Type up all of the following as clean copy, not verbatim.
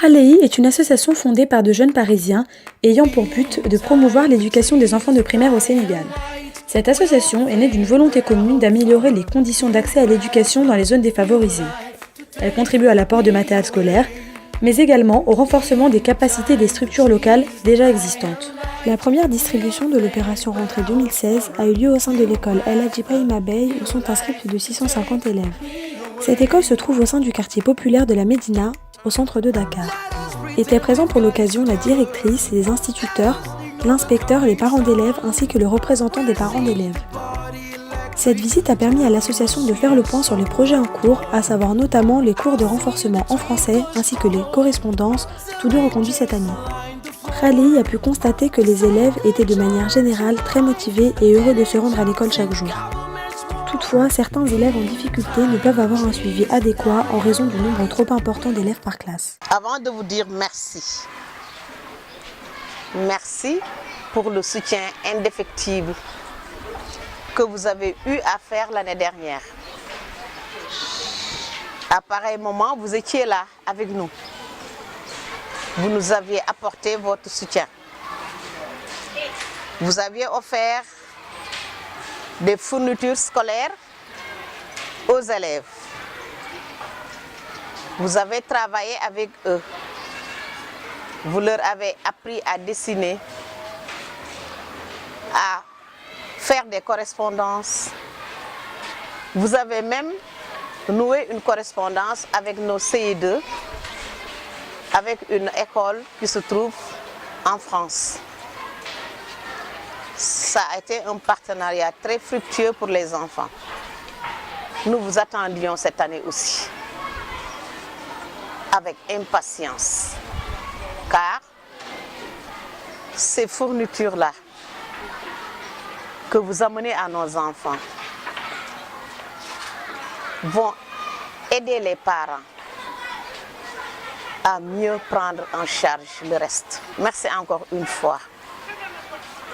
Khalei est une association fondée par de jeunes Parisiens ayant pour but de promouvoir l'éducation des enfants de primaire au Sénégal. Cette association est née d'une volonté commune d'améliorer les conditions d'accès à l'éducation dans les zones défavorisées. Elle contribue à l'apport de matériel scolaire, mais également au renforcement des capacités des structures locales déjà existantes. La première distribution de l'opération Rentrée 2016 a eu lieu au sein de l'école El Hadji Ibrahima Beye où sont inscrits plus de 650 élèves. Cette école se trouve au sein du quartier populaire de la Médina, au centre de Dakar. Étaient présents pour l'occasion la directrice, les instituteurs, l'inspecteur, les parents d'élèves ainsi que le représentant des parents d'élèves. Cette visite a permis à l'association de faire le point sur les projets en cours, à savoir notamment les cours de renforcement en français ainsi que les correspondances, tous deux reconduits cette année. Khalei a pu constater que les élèves étaient de manière générale très motivés et heureux de se rendre à l'école chaque jour. Toutefois, certains élèves en difficulté ne peuvent avoir un suivi adéquat en raison du nombre trop important d'élèves par classe. Avant de vous dire merci, merci pour le soutien indéfectible que vous avez eu à faire l'année dernière. À pareil moment, vous étiez là avec nous. Vous nous aviez apporté votre soutien. Vous aviez offert des fournitures scolaires aux élèves. Vous avez travaillé avec eux. Vous leur avez appris à dessiner, à faire des correspondances. Vous avez même noué une correspondance avec nos CI2, avec une école qui se trouve en France. Ça a été un partenariat très fructueux pour les enfants. Nous vous attendions cette année aussi, avec impatience, car ces fournitures-là que vous amenez à nos enfants vont aider les parents à mieux prendre en charge le reste. Merci encore une fois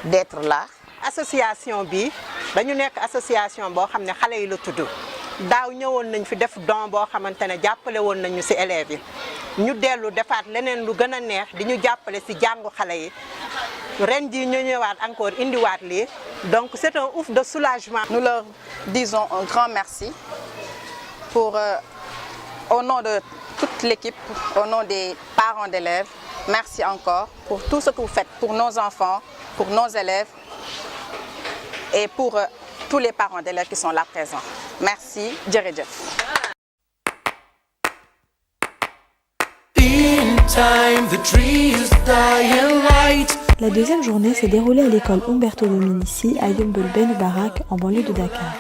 d'être là. Association bi dañu nekk association boo xam ne xale yi la tudd daaw ñëwoon nañ fi def don boo xamante ne jàppale woon nañu ci élèves yi ñu dellu defaat leneen lu gën a neex di ñu jàppale ci jàngu xale yi ren jii ñu ñëwaat encore indiwaat lii donc c'est un ouf de soulagement. Nous leur disons un grand merci pour au nom de toute l'équipe, au nom des parents d'élèves, merci encore pour tout ce que vous faites pour nos enfants, pour nos élèves et pour tous les parents d'élèves qui sont là présents. Merci, jërëjëf. La deuxième journée s'est déroulée à l'école Umberto Dominici à Yeumbeul Ben Barak en banlieue de Dakar.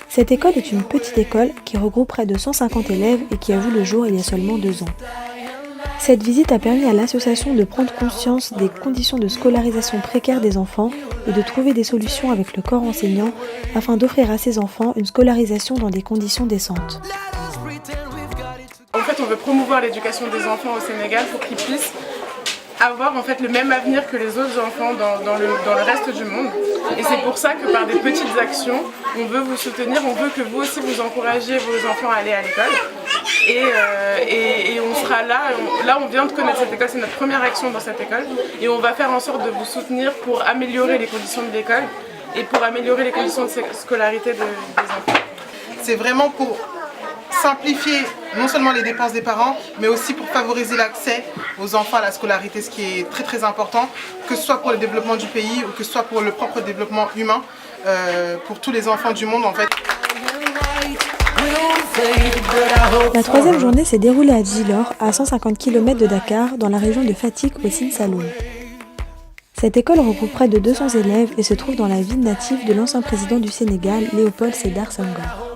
Cette école est une petite école qui regroupe près de 150 élèves et qui a vu le jour il y a seulement 2 ans. Cette visite a permis à l'association de prendre conscience des conditions de scolarisation précaires des enfants et de trouver des solutions avec le corps enseignant afin d'offrir à ces enfants une scolarisation dans des conditions décentes. En fait, on veut promouvoir l'éducation des enfants au Sénégal pour qu'ils puissent avoir en fait le même avenir que les autres enfants dans le reste du monde. Et c'est pour ça que par des petites actions, on veut vous soutenir, on veut que vous aussi vous encouragiez vos enfants à aller à l'école. Et on sera là, là on vient de connaître cette école, c'est notre première action dans cette école. Et on va faire en sorte de vous soutenir pour améliorer les conditions de l'école et pour améliorer les conditions de scolarité des enfants. C'est vraiment pour simplifier non seulement les dépenses des parents, mais aussi pour favoriser l'accès aux enfants à la scolarité, ce qui est très très important, que ce soit pour le développement du pays ou que ce soit pour le propre développement humain, pour tous les enfants du monde en fait. La troisième journée s'est déroulée à Djilor, à 150 km de Dakar, dans la région de Fatick au Sine Saloum. Cette école regroupe près de 200 élèves et se trouve dans la ville native de l'ancien président du Sénégal, Léopold Sédar Senghor.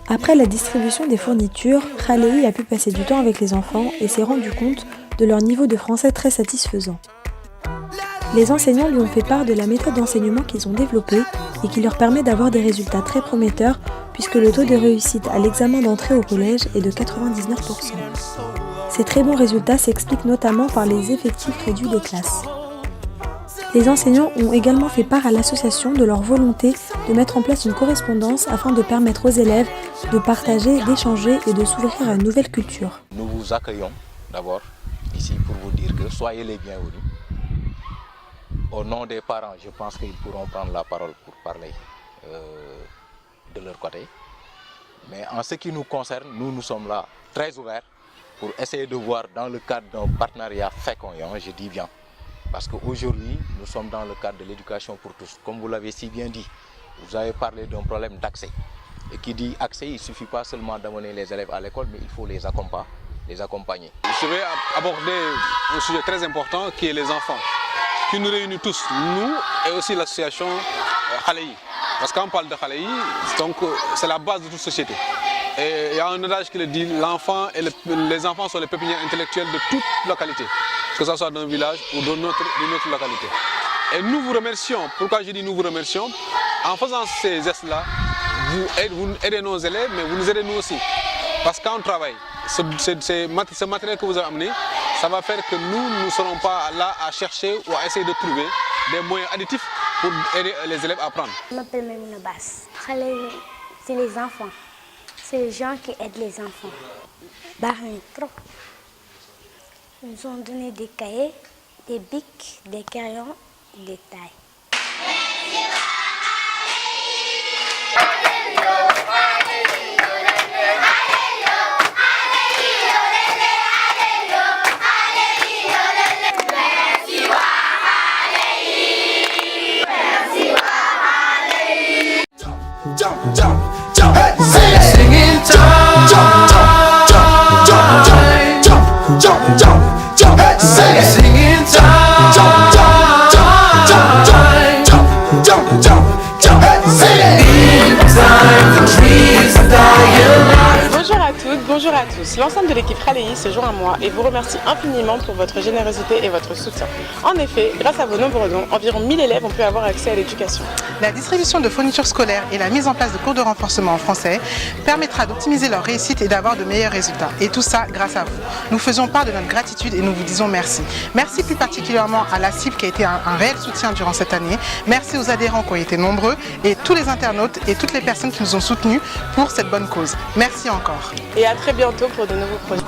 Après la distribution des fournitures, Khalei a pu passer du temps avec les enfants et s'est rendu compte de leur niveau de français très satisfaisant. Les enseignants lui ont fait part de la méthode d'enseignement qu'ils ont développée et qui leur permet d'avoir des résultats très prometteurs puisque le taux de réussite à l'examen d'entrée au collège est de 99%. Ces très bons résultats s'expliquent notamment par les effectifs réduits des classes. Les enseignants ont également fait part à l'association de leur volonté de mettre en place une correspondance afin de permettre aux élèves de partager, d'échanger et de s'ouvrir à une nouvelle culture. Nous vous accueillons d'abord ici pour vous dire que soyez les bienvenus. Au nom des parents, je pense qu'ils pourront prendre la parole pour parler de leur côté. Mais en ce qui nous concerne, nous sommes là très ouverts pour essayer de voir dans le cadre d'un partenariat fécond, je dis bien. Parce qu'aujourd'hui, nous sommes dans le cadre de l'éducation pour tous. Comme vous l'avez si bien dit, vous avez parlé d'un problème d'accès. Et qui dit accès, il ne suffit pas seulement d'amener les élèves à l'école, mais il faut les accompagner. Je vais aborder un sujet très important qui est les enfants, qui nous réunit tous, nous et aussi l'association Khaleyi. Parce que quand on parle de Khaleyi, c'est la base de toute société. Et il y a un adage qui le dit, l'enfant et les enfants sont les pépinières intellectuelles de toute localité, que ce soit d'un village ou d'une autre localité. Et nous vous remercions. Pourquoi je dis nous vous remercions? En faisant ces gestes-là, vous aidez nos élèves, mais vous nous aidez nous aussi. Parce que quand on travaille, ce matériel que vous avez amené, ça va faire que nous ne serons pas là à chercher ou à essayer de trouver des moyens additifs pour aider les élèves à apprendre. Je m'appelle Maimouna Bass. C'est les enfants. C'est les gens qui aident les enfants. Trop. Ils nous ont donné des cahiers, des bics, des crayons, des tailles. Bonjour à toutes, bonjour à tous. L'ensemble de l'équipe Khaleyi se joint à moi et vous remercie infiniment pour votre générosité et votre soutien. En effet, grâce à vos nombreux dons, environ 1000 élèves ont pu avoir accès à l'éducation. La distribution de fournitures scolaires et la mise en place de cours de renforcement en français permettra d'optimiser leur réussite et d'avoir de meilleurs résultats. Et tout ça grâce à vous. Nous faisons part de notre gratitude et nous vous disons merci. Merci plus particulièrement à la CIP qui a été un réel soutien durant cette année. Merci aux adhérents qui ont été nombreux et tous les internautes et toutes les personnes qui nous ont soutenus pour cette bonne cause. Merci encore. Et à très bientôt pour de nouveaux projets.